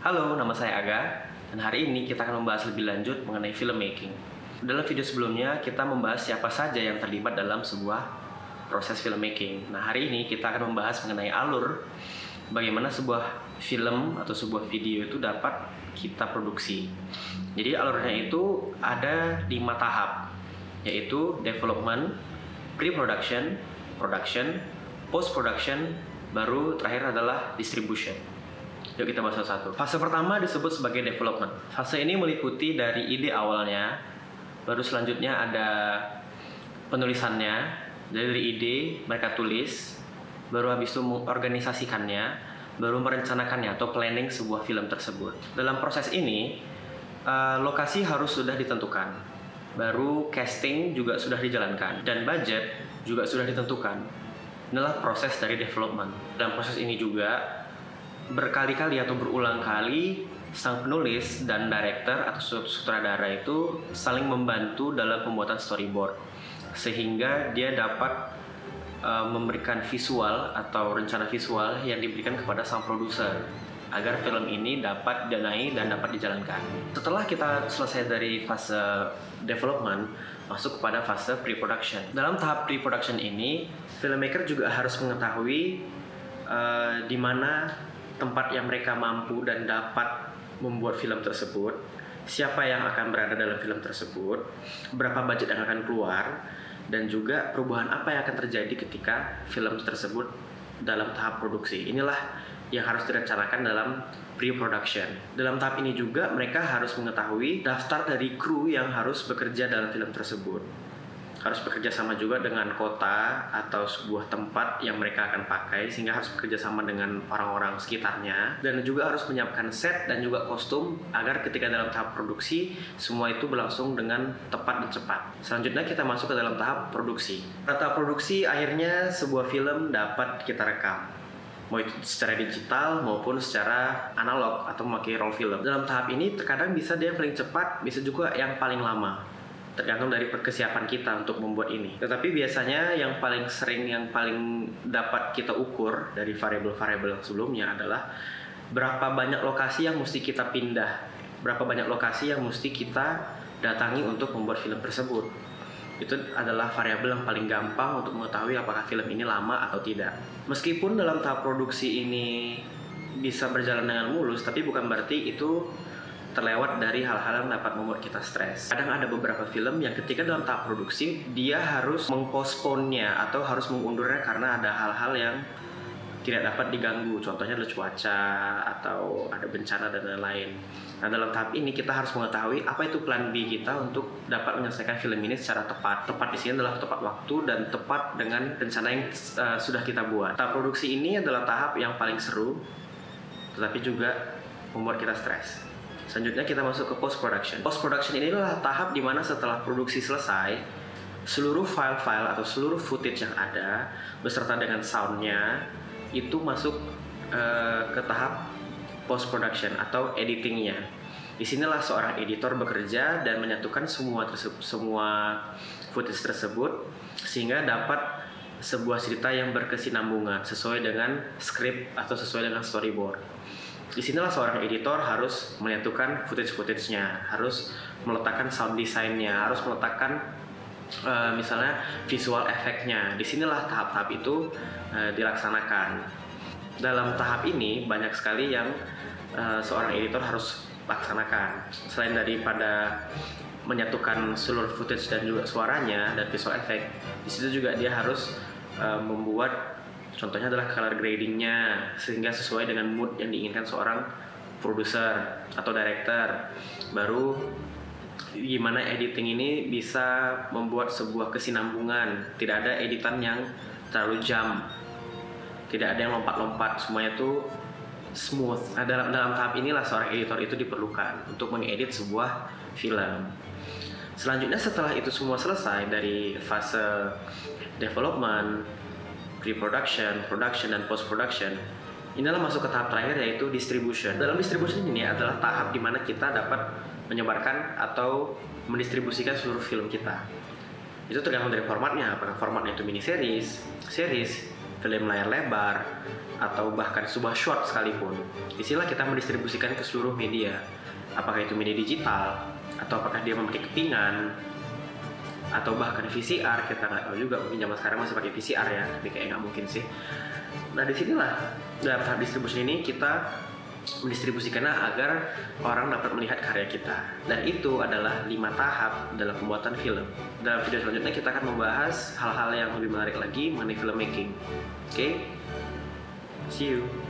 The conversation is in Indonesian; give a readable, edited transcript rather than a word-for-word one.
Halo, nama saya Aga, dan hari ini kita akan membahas lebih lanjut mengenai filmmaking. Dalam video sebelumnya, kita membahas siapa saja yang terlibat dalam sebuah proses filmmaking. Nah, hari ini kita akan membahas mengenai alur bagaimana sebuah film atau sebuah video itu dapat kita produksi. Jadi alurnya itu ada 5 tahap, yaitu development, pre-production, production, post-production, baru terakhir adalah distribution. Yuk kita bahas satu-satu. Fase pertama disebut sebagai development. Fase ini meliputi dari ide awalnya, baru selanjutnya ada penulisannya. Jadi dari ide mereka tulis, baru habis itu mengorganisasikannya, baru merencanakannya atau planning sebuah film tersebut. Dalam proses ini, lokasi harus sudah ditentukan, baru casting juga sudah dijalankan, dan budget juga sudah ditentukan. Inilah proses dari development. Dalam proses ini juga berkali-kali atau berulang kali sang penulis dan director atau sutradara itu saling membantu dalam pembuatan storyboard sehingga dia dapat memberikan visual atau rencana visual yang diberikan kepada sang produser agar film ini dapat didanai dan dapat dijalankan. Setelah kita selesai dari fase development, masuk kepada fase pre-production. Dalam tahap pre-production ini, filmmaker juga harus mengetahui di mana tempat yang mereka mampu dan dapat membuat film tersebut, siapa yang akan berada dalam film tersebut, berapa budget yang akan keluar, dan juga perubahan apa yang akan terjadi ketika film tersebut dalam tahap produksi. Inilah yang harus direncanakan dalam pre-production. Dalam tahap ini juga mereka harus mengetahui daftar dari kru yang harus bekerja dalam film tersebut. Harus bekerja sama juga dengan kota atau sebuah tempat yang mereka akan pakai, sehingga harus bekerja sama dengan orang-orang sekitarnya, dan juga harus menyiapkan set dan juga kostum agar ketika dalam tahap produksi semua itu berlangsung dengan tepat dan cepat. Selanjutnya kita masuk ke dalam tahap produksi. Pada tahap produksi akhirnya sebuah film dapat kita rekam, mau itu secara digital maupun secara analog atau memakai roll film. Dalam tahap ini terkadang bisa dia yang paling cepat, bisa juga yang paling lama, tergantung dari kesiapan kita untuk membuat ini. Tetapi biasanya yang paling sering, yang paling dapat kita ukur dari variabel-variabel sebelumnya adalah berapa banyak lokasi yang mesti kita pindah, berapa banyak lokasi yang mesti kita datangi untuk membuat film tersebut. Itu adalah variabel yang paling gampang untuk mengetahui apakah film ini lama atau tidak. Meskipun dalam tahap produksi ini bisa berjalan dengan mulus, tapi bukan berarti itu terlewat dari hal-hal yang dapat membuat kita stres. Kadang ada beberapa film yang ketika dalam tahap produksi dia harus mengpostponnya atau harus mengundurnya karena ada hal-hal yang tidak dapat diganggu. Contohnya adalah cuaca atau ada bencana dan lain-lain. Nah, dalam tahap ini kita harus mengetahui apa itu plan B kita untuk dapat menyelesaikan film ini secara tepat. Tepat di sini adalah tepat waktu dan tepat dengan rencana yang sudah kita buat. Tahap produksi ini adalah tahap yang paling seru, tetapi juga membuat kita stres. Selanjutnya kita masuk ke post-production. Post-production ini adalah tahap di mana setelah produksi selesai, seluruh file-file atau seluruh footage yang ada beserta dengan soundnya itu masuk ke tahap post-production atau editingnya. Disinilah seorang editor bekerja dan menyatukan semua footage tersebut sehingga dapat sebuah cerita yang berkesinambungan sesuai dengan skrip atau sesuai dengan storyboard. Disinilah seorang editor harus menyatukan footage-nya, harus meletakkan sound design-nya, harus meletakkan misalnya visual efeknya. Disinilah tahap-tahap itu dilaksanakan. Dalam tahap ini banyak sekali yang seorang editor harus laksanakan. Selain daripada menyatukan seluruh footage dan juga suaranya dan visual effect, di situ juga dia harus membuat, contohnya adalah color gradingnya sehingga sesuai dengan mood yang diinginkan seorang produser atau director. Baru gimana editing ini bisa membuat sebuah kesinambungan, tidak ada editan yang terlalu jam, tidak ada yang lompat-lompat, semuanya itu smooth. Nah, dalam tahap inilah seorang editor itu diperlukan untuk mengedit sebuah film. Selanjutnya setelah itu semua selesai dari fase development, pre-production, production, dan post-production, inilah masuk ke tahap terakhir, yaitu distribution. Dalam distribution ini adalah tahap di mana kita dapat menyebarkan atau mendistribusikan seluruh film kita. Itu tergantung dari formatnya, apakah formatnya itu mini series, film layar lebar, atau bahkan sebuah short sekalipun. Disinilah kita mendistribusikan ke seluruh media. Apakah itu media digital, atau apakah dia memakai kepingan, atau bahkan VCR, kita nggak tahu juga, mungkin zaman sekarang masih pakai VCR ya, tapi kayak nggak mungkin sih. Nah disinilah dalam tahap distribusi ini kita mendistribusikannya agar orang dapat melihat karya kita, dan itu adalah 5 tahap dalam pembuatan film. Dalam video selanjutnya kita akan membahas hal-hal yang lebih menarik lagi mengenai filmmaking. Oke, see you.